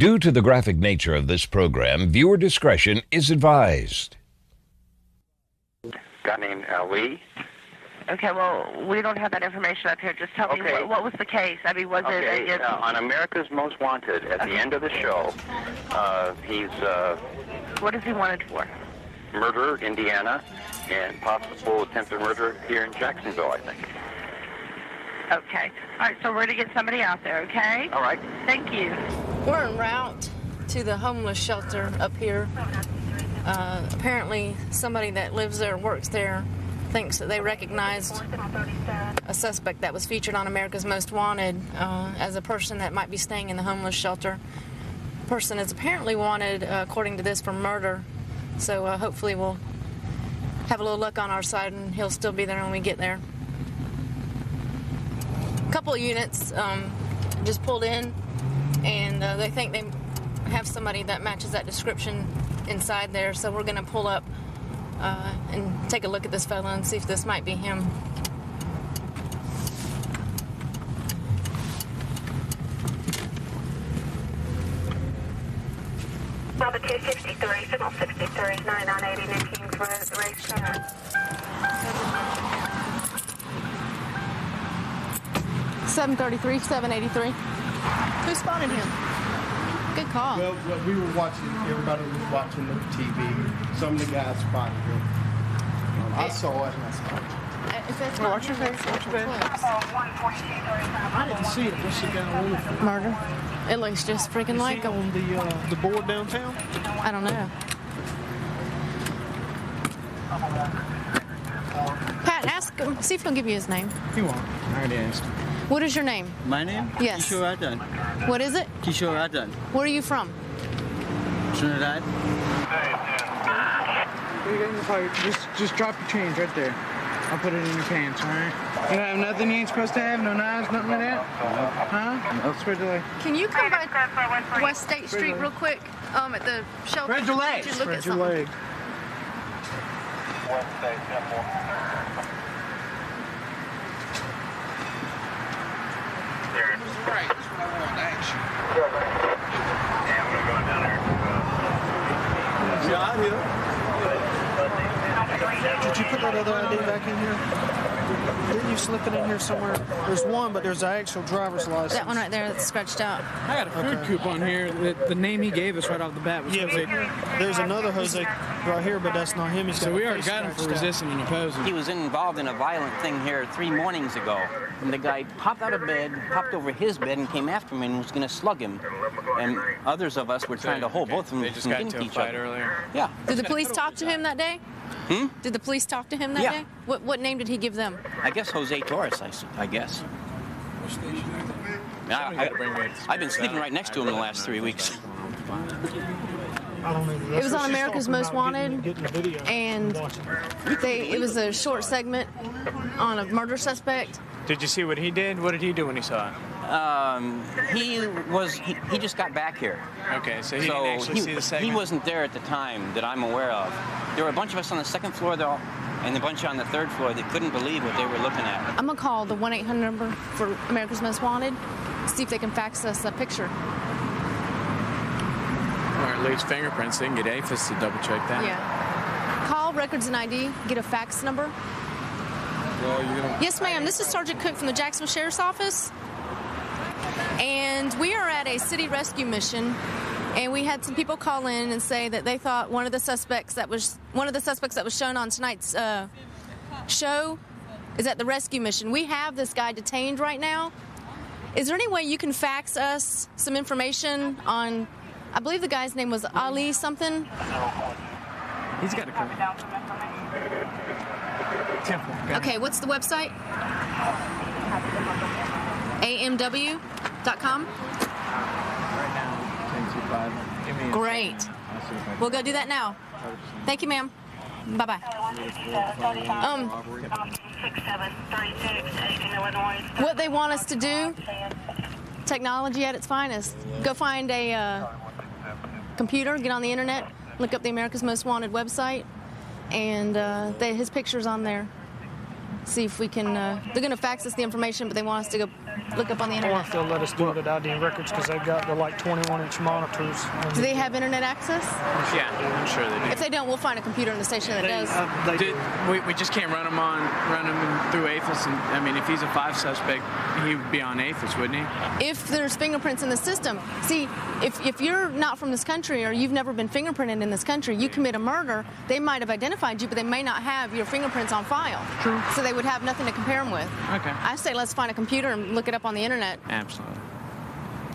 Due to the graphic nature of this program, viewer discretion is advised. Guy named Lee. Okay, well, we don't have that information up here. Just tell me what was the case. I mean, was it... on America's Most Wanted, at the end of the show, he's... what is he wanted for? Murder, Indiana, and possible attempted murder here in Jacksonville, I think. Okay. All right, so we're going to get somebody out there, okay? All right. Thank you. We're en route to the homeless shelter up here. Apparently, somebody that lives there, works there, thinks that they recognized a suspect that was featured on America's Most Wanted as a person that might be staying in the homeless shelter. The person is apparently wanted, according to this, for murder. So hopefully we'll have a little luck on our side and he'll still be there when we get there. A couple of units just pulled in, and they think they have somebody that matches that description inside there, so we're going to pull up and take a look at this fella and see if this might be him. Bravo 263, signal 63, 9980 New Kings Road, racetrack. 733, 783. Who spotted him? Good call. Well, we were watching, everybody was watching the TV. Some of the guys spotted him. I saw it and I saw it. Watch your face, watch your face. I didn't see it. What's the guy on for? Murder. It looks just freaking like him. On the board downtown? I don't know. Pat, ask him, see if he'll give you his name. He won't. I already asked. What is your name? My name? Yes. Kishore Adan. What is it? Kishore Adan. Where are you from? Trinidad. Just drop your change right there. I'll put it in your pants, all right? You don't have nothing you ain't supposed to have? No knives, nothing like that? Huh? No. Spread your leg. Can you come by West State Street real quick? At the shelter. Spread your legs. Spread your leg. West State Temple. Right, that's what I want, action. Yeah, we're going down there. Yeah, Did you put that other ID back in here? Didn't you slip it in here somewhere? There's one, but there's an actual driver's license. That one right there that's scratched out. I got a food coupon here. The name he gave us right off the bat was Jose. There's another Jose right here, but that's not him. He's So we already got him for resisting and opposing. He was involved in a violent thing here 3 mornings ago. And the guy popped out of bed, popped over his bed, and came after him and was going to slug him. And others of us were trying to hold both of them They just from got hitting into a each fight other. earlier. Yeah. Did the police talk to him that day? Did the police talk to him that Yeah. day? What name did he give them? I guess Jose Torres, I guess. I've been sleeping right next to him the last 3 weeks. It was on America's Most Wanted, and it was a short segment on a murder suspect. Did you see what he did? What did he do when he saw it? He just got back here. Okay, so he didn't actually see the segment? He wasn't there at the time that I'm aware of. There were a bunch of us on the second floor, though, and a bunch on the third floor that couldn't believe what they were looking at. I'm going to call the 1-800 number for America's Most Wanted, see if they can fax us a picture. Or at least fingerprints. They can get APHIS to double check that. Yeah. Call Records and ID, get a fax number. Yes, ma'am. This is Sergeant Cook from the Jacksonville Sheriff's Office. And we are at a city rescue mission, and we had some people call in and say that they thought one of the suspects that was shown on tonight's show is at the rescue mission. We have this guy detained right now. Is there any way you can fax us some information on, I believe the guy's name was Ali something? He's got to come. Temple. Okay, what's the website? AMW.com? Right now, 1025. Great. We'll go do that now. Thank you, ma'am. Bye-bye. What they want us to do, technology at its finest. Go find a computer, get on the internet, look up the America's Most Wanted website, and his picture's on there. See if we can, they're going to fax us the information, but they want us to go look up on the Or internet? if they'll let us do it at ID Records, because they've got the like 21-inch monitors. Do they have internet access? Yeah, I'm sure they do. If they don't, we'll find a computer in the station that does. We just can't run him through APHIS. And I mean, if he's a 5 suspect, he would be on APHIS, wouldn't he? If there's fingerprints in the system, see, if you're not from this country or you've never been fingerprinted in this country, you commit a murder, they might have identified you, but they may not have your fingerprints on file. True. So they would have nothing to compare them with. Okay. I say let's find a computer and look it up on the internet. Absolutely.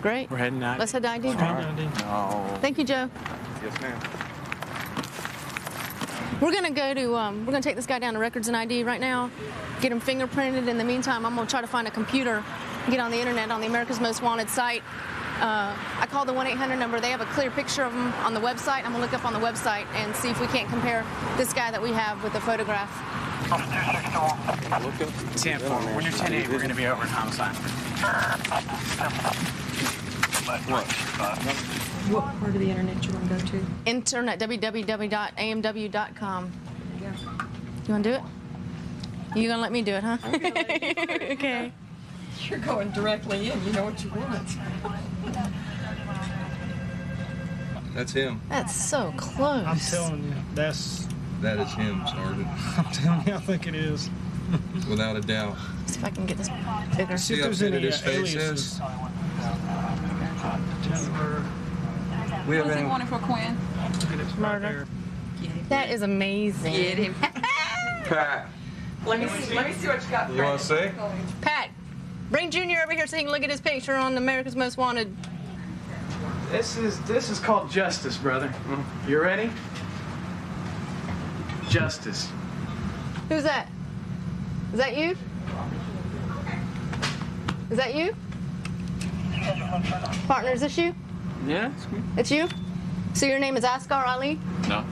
Great. We're heading out. Let's head to ID. No. Thank you, Joe. Yes, ma'am. We're gonna take this guy down to Records and ID right now, get him fingerprinted. In the meantime, I'm gonna try to find a computer, get on the internet on the America's Most Wanted site. I called the 1-800 number. They have a clear picture of him on the website. I'm gonna look up on the website and see if we can't compare this guy that we have with the photograph. 10-4. When you're 10-8, we're gonna be over at homicide. What part of the internet you want to go to? Internet, www.amw.com. You want to do it? You gonna let me do it, huh? Okay. You're going directly in. You know what you want. That's him. That's so close. I'm telling you, that is him, Sergeant. I'm telling you, I think it is. Without a doubt. Let's see if I can get this bigger. See how fitted his face is? We have any wanted for Quinn? Murder. That is amazing. Get him. Pat. Let me see what you got. You want to say? Pat, bring Junior over here so he can look at his picture on America's Most Wanted. This is called justice, brother. You ready? Justice. Who's that? Is that you? Is that you? Partner, is this you? Yeah, it's me. It's you? So your name is Asghar Ali? No.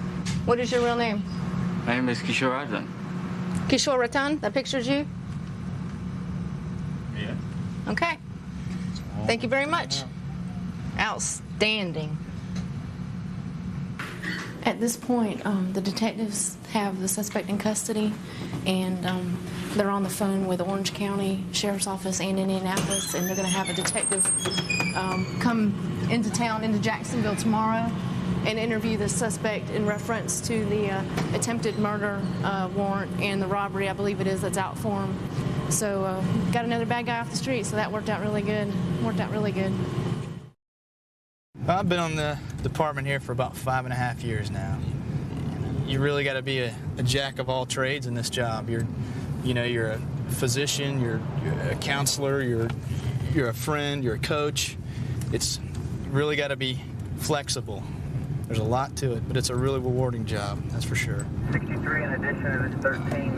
What is your real name? My name is Kishore Ratan. Kishore Ratan? That picture's you? Yeah. Okay. Thank you very much. Outstanding. At this point, the detectives have the suspect in custody, and they're on the phone with Orange County Sheriff's Office and Indianapolis, and they're going to have a detective come into town, into Jacksonville tomorrow, and interview the suspect in reference to the attempted murder warrant and the robbery, I believe it is, that's out for him. So got another bad guy off the street, so that worked out really good. I've been on the department here for about 5.5 years now. You really got to be a jack of all trades in this job. You're a physician, you're a counselor, you're a friend, you're a coach. It's really got to be flexible. There's a lot to it, but it's a really rewarding job, that's for sure. 63 in addition to this 13.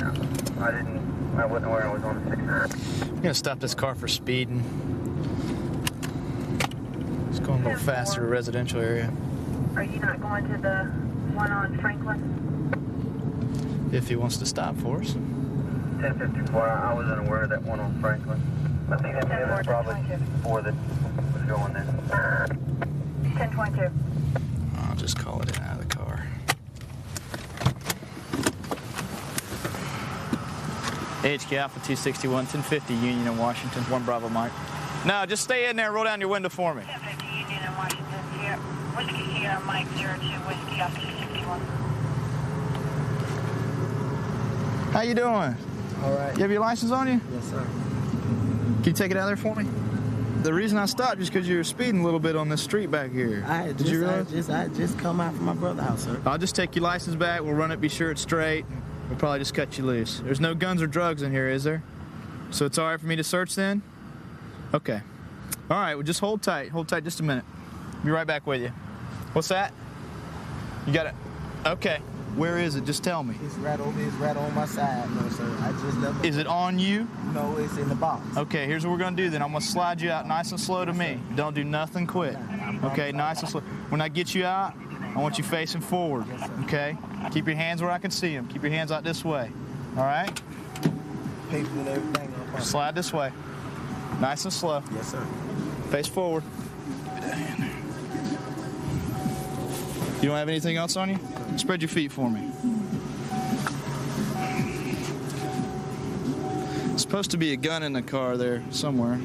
I wasn't aware I was on the 69. I'm gonna stop this car for speeding. It's going a little faster to a residential area. Are you not going to the one on Franklin? If he wants to stop for us. 1054. I wasn't aware of that one on Franklin. I think that's probably 4 that was going there. 1022. I'll just call it in out of the car. HK Alpha 261, 1050 Union in Washington, 1 Bravo Mike. No, just stay in there and roll down your window for me. 1050 Union in Washington, Whiskey Sierra Mike 02, Whiskey Alpha 261. How you doing? All right. You have your license on you? Yes, sir. Can you take it out of there for me? The reason I stopped is because you were speeding a little bit on this street back here. Did you realize? I just come out from my brother's house, sir. I'll just take your license back. We'll run it, be sure it's straight. We'll probably just cut you loose. There's no guns or drugs in here, is there? So it's all right for me to search then? Okay. All right, well, just hold tight. Hold tight just a minute. Be right back with you. What's that? You got it? Okay. Where is it? Just tell me. It's right on my side, no, sir. I just left Is it on you? No, it's in the box. Okay, here's what we're going to do then. I'm going to slide you out nice and slow to me. Don't do nothing quick. Okay, nice and slow. When I get you out, I want you facing forward, okay? Keep your hands where I can see them. Keep your hands out this way, all right? Paper and everything. Slide this way. Nice and slow. Yes, sir. Face forward. You don't have anything else on you? Spread your feet for me. Supposed to be a gun in the car there somewhere.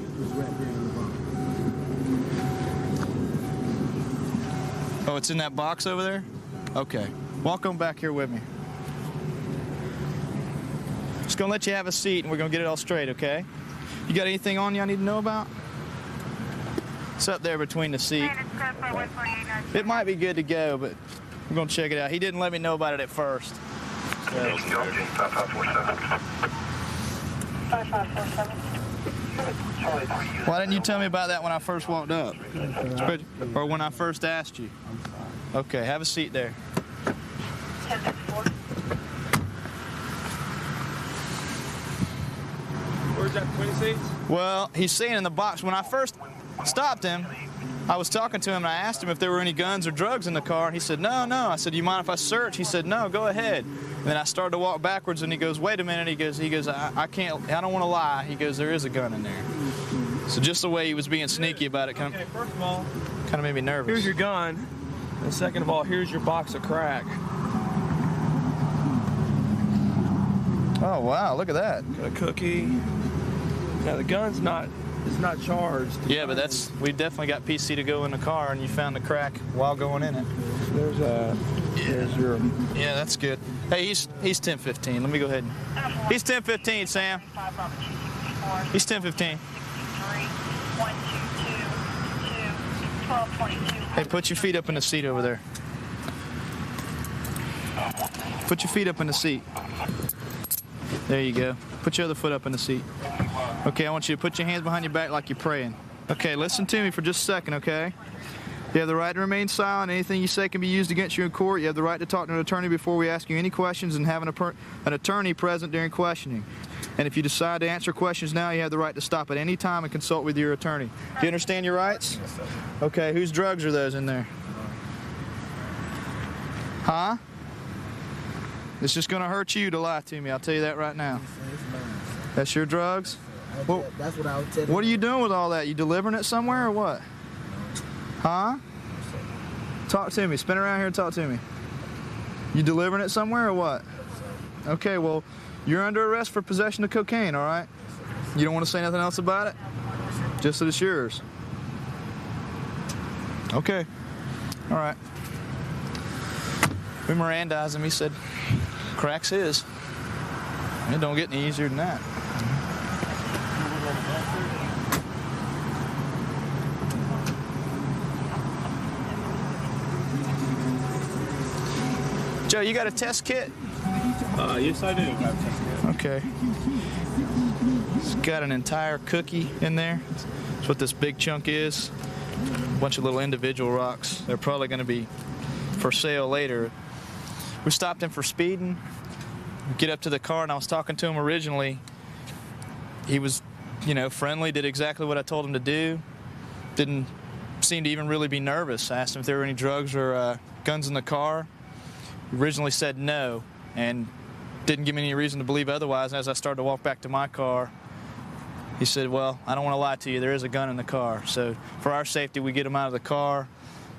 Oh, it's in that box over there? Okay. Walk on back here with me. Just gonna let you have a seat and we're gonna get it all straight, okay? You got anything on you I need to know about? It's up there between the seat. It might be good to go, but we're gonna check it out. He didn't let me know about it at first. So. 5547. Why didn't you tell me about that when I first walked up? Or when I first asked you? Okay, have a seat there. 1054. Where's that 20 seats? Well, he's saying in the box. When I first stopped him, I was talking to him and I asked him if there were any guns or drugs in the car, and he said, no. I said, do you mind if I search? He said, no, go ahead. And then I started to walk backwards, and he goes, wait a minute. He goes, I don't want to lie. He goes, there is a gun in there. So just the way he was being sneaky about it Okay, first of all, kind of made me nervous. here's your gun. And second of all, here's your box of crack. Oh, wow, look at that. Got a cookie. Now, the gun's not charged. Yeah, but we definitely got PC to go in the car, and you found the crack while going in it. There's your... Yeah, that's good. Hey, he's 1015. Let me go ahead. He's 1015, Sam. He's 1015. Hey, put your feet up in the seat over there. Put your feet up in the seat. There you go. Put your other foot up in the seat. Okay, I want you to put your hands behind your back like you're praying. Okay, listen to me for just a second, okay? You have the right to remain silent. Anything you say can be used against you in court. You have the right to talk to an attorney before we ask you any questions and have an attorney present during questioning. And if you decide to answer questions now, you have the right to stop at any time and consult with your attorney. Do you understand your rights? Yes, sir. Okay, whose drugs are those in there? Huh? It's just going to hurt you to lie to me. I'll tell you that right now. That's your drugs? Well, that's what I would tell you. What are you doing with all that? You delivering it somewhere or what? Huh? Talk to me. Spin around here and talk to me. You delivering it somewhere or what? Okay, well, you're under arrest for possession of cocaine, all right? You don't want to say nothing else about it? Just that it's yours. Okay. All right. We Mirandized him. He said, crack's his. It don't get any easier than that. Joe, you got a test kit? Yes, I do. Okay. It's got an entire cookie in there. That's what this big chunk is. A bunch of little individual rocks. They're probably going to be for sale later. We stopped him for speeding. We get up to the car, and I was talking to him originally. He was, friendly, did exactly what I told him to do. Didn't seem to even really be nervous. I asked him if there were any drugs or guns in the car. He originally said no, and didn't give me any reason to believe otherwise. And as I started to walk back to my car, he said, well, I don't want to lie to you. There is a gun in the car. So for our safety, we get him out of the car,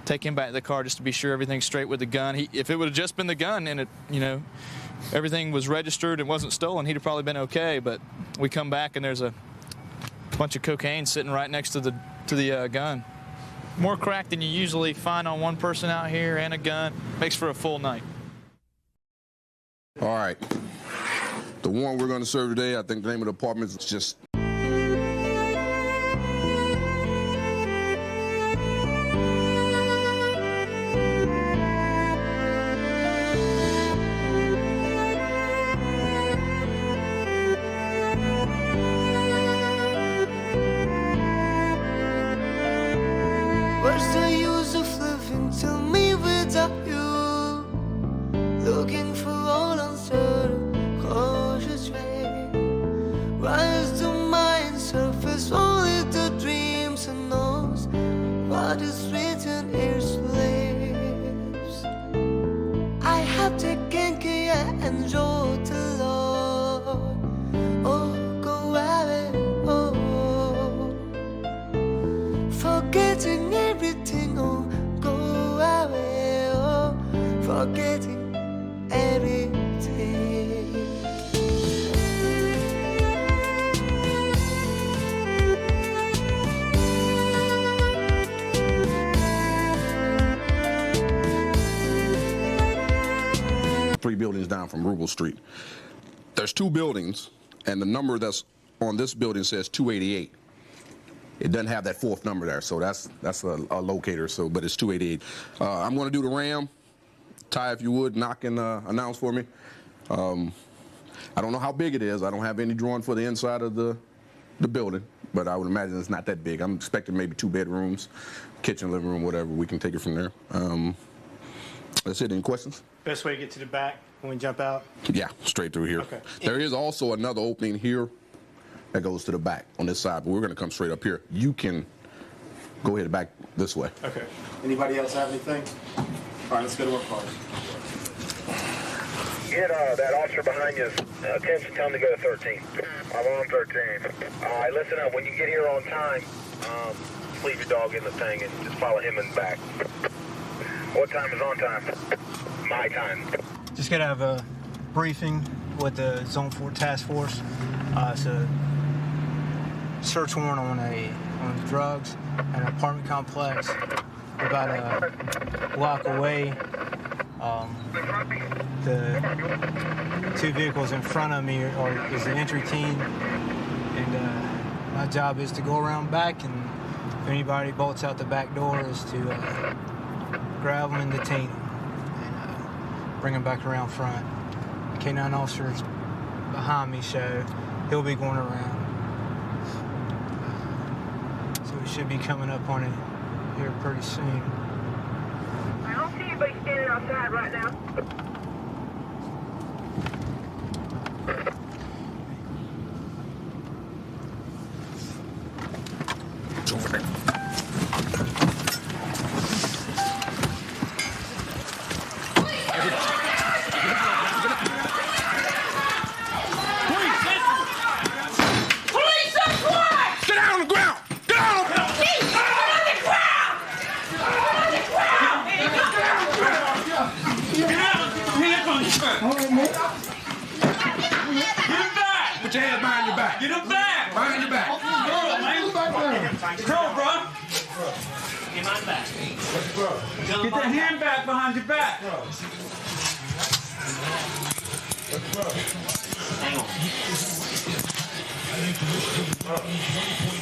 take him back to the car just to be sure everything's straight with the gun. If it would have just been the gun and everything was registered and wasn't stolen, he'd have probably been okay. But we come back and there's a bunch of cocaine sitting right next to the gun. More crack than you usually find on one person out here and a gun. Makes for a full night. All right. The warrant we're going to serve today, I think the name of the department is just... What's the use of living? Tell me without you. Looking for all uncertain, cautious way. Rise to mind, surface only the dreams and knows what is written here slaves. I have taken care and wrote the Lord. Oh, go away, oh. Forgetting everything, oh, go away, oh. Forgetting everything. 3 buildings down from Rubel Street. There's 2 buildings, and the number that's on this building says 288. It doesn't have that 4th number there, so that's a locator. So, but it's 288. I'm going to do the RAM. Ty, if you would, knock and announce for me. I don't know how big it is. I don't have any drawing for the inside of the building, but I would imagine it's not that big. I'm expecting maybe 2 bedrooms, kitchen, living room, whatever. We can take it from there. That's it. Any questions? Best way to get to the back when we jump out? Yeah, straight through here. Okay. There is also another opening here that goes to the back on this side, but we're going to come straight up here. You can go ahead back this way. Okay. Anybody else have anything? All right, let's go to work party. Get that officer behind you attention, tell him to go to 13. I'm on 13. All right, listen up. When you get here on time, leave your dog in the thing and just follow him in the back. What time is on time? My time. Just got to have a briefing with the Zone 4 Task Force. It's a search warrant on drugs at an apartment complex about a block away. The 2 vehicles in front of me is the entry team, and my job is to go around back, and if anybody bolts out the back door is to grab them and detain them and bring them back around front. The K9 officer's behind me, so he'll be going around. So we should be coming up on it here pretty soon. I don't see anybody standing outside right now. Put your hands behind your back. Get him back. Behind your back. Curl, bro. Get my back. Get that hand back behind your back. Hang on.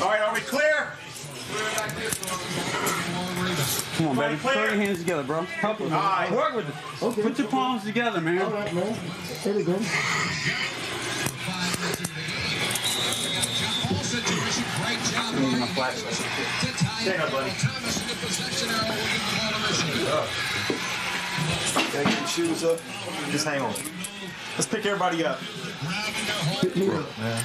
All right, are we clear? Come on, baby. Throw your hands together, bro. Help him. All right. Work with it. Okay. Put your palms together, man. All right, man. There we go. My flashlight. Stand up, buddy. Gotta get your shoes up. Just hang on. Let's pick everybody up. Pick me up, man.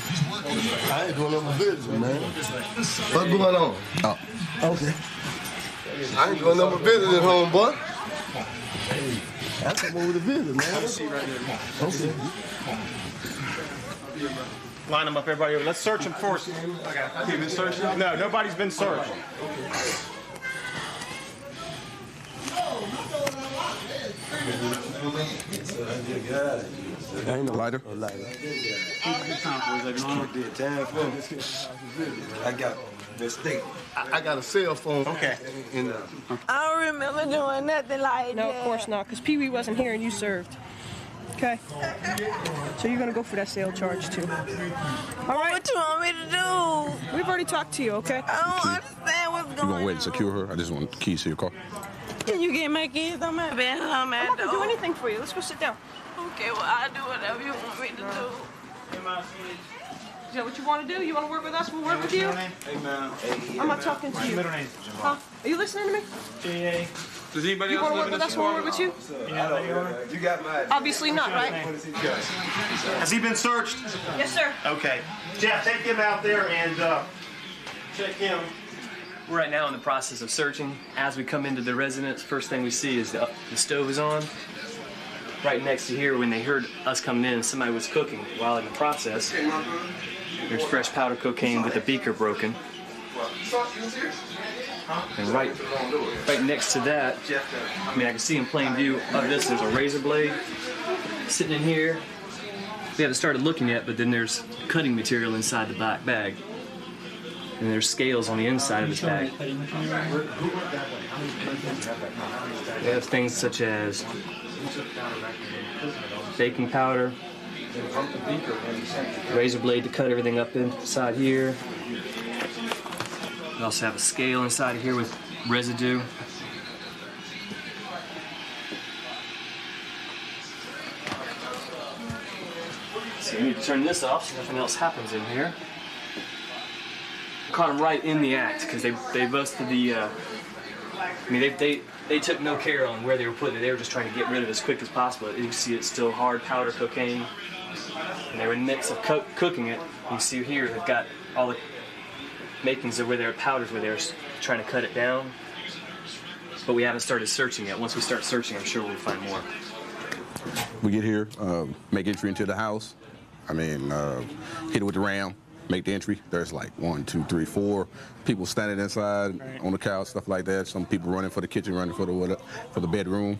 I ain't going on my business, man. What's going on? Oh. Okay. I ain't going on my business at home, boy. I come over to visit, man. Have a seat right there. Okay. Line them up, everybody. Let's search them first. Have you been searched? No, nobody's been searched. Ain't no lighter. I got mistake. I got a cell phone. Okay. I don't remember doing nothing like that. No, of course not, because Pee Wee wasn't here and you served. Okay. So you're gonna go for that sale charge too. All right. What you want me to do? We've already talked to you, okay? I don't understand what's You going gonna wait on. and secure her? I just want the keys to your car. Can you get my kids on my bed? I'm not gonna do anything for you. Let's go sit down. Okay, well, I'll do whatever you want me to do. Is that what you want to do? You want to work with us? We'll work with you. Hey, man. I'm not talking to you. Middle name. Huh? Are you listening to me? J.A. Does anybody You else want to live work in with this us? We'll work with you. You got mine. Obviously not, right? Has he been searched? Yes, sir. Okay. Jeff, take him out there and check him. We're right now in the process of searching. As we come into the residence, first thing we see is the stove is on. Right next to here, when they heard us coming in, somebody was cooking. While in the process, there's fresh powder cocaine with the beaker broken. And right next to that, I mean, I can see in plain view of this, there's a razor blade sitting in here. We haven't started looking yet, but then there's cutting material inside the black bag. And there's scales on the inside of this bag. They have things such as Baking powder. Razor blade to cut everything up inside here. We also have a scale inside of here with residue. So we need to turn this off so nothing else happens in here. Caught them right in the act because they busted the. I mean, they took no care on where they were putting it. They were just trying to get rid of it as quick as possible. You can see it's still hard powder cocaine. And they were in the midst of cooking it. You can see here they've got all the makings of where their powders were there, trying to cut it down. But we haven't started searching yet. Once we start searching, I'm sure we'll find more. We get here, make entry into the house. I mean, hit it with the ram, make the entry. There's like 1, 2, 3, 4 people standing inside on the couch, stuff like that. Some people running for the kitchen, running for the bedroom.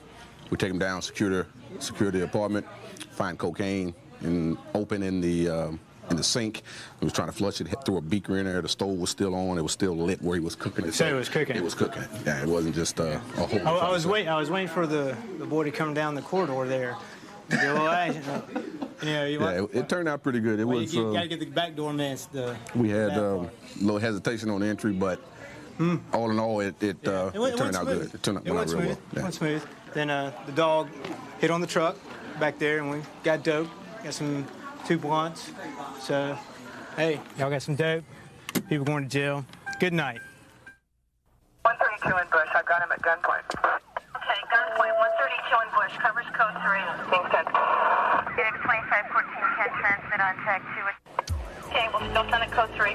We take them down, secure the apartment, find cocaine and open in the sink. He was trying to flush it, threw a beaker in there. The stove was still on. It was still lit where he was cooking it. So it was cooking. It was cooking. Yeah, it wasn't just a whole. I was waiting for the boy to come down the corridor there. It turned out pretty good. It was. You gotta get the back door man. We had a little hesitation on the entry, but all in all, it turned out good. It turned out real well. It went smooth. Then the dog hit on the truck back there, and we got dope. Got some 2 blunts. So, hey, y'all got some dope. People going to jail. Good night. 132 in Bush. I've got him at gunpoint. Okay, gunpoint. 132 in Bush. Covers code 3. Being sent. David 2514 can transmit on tag 2. Okay, we'll still send it code 3.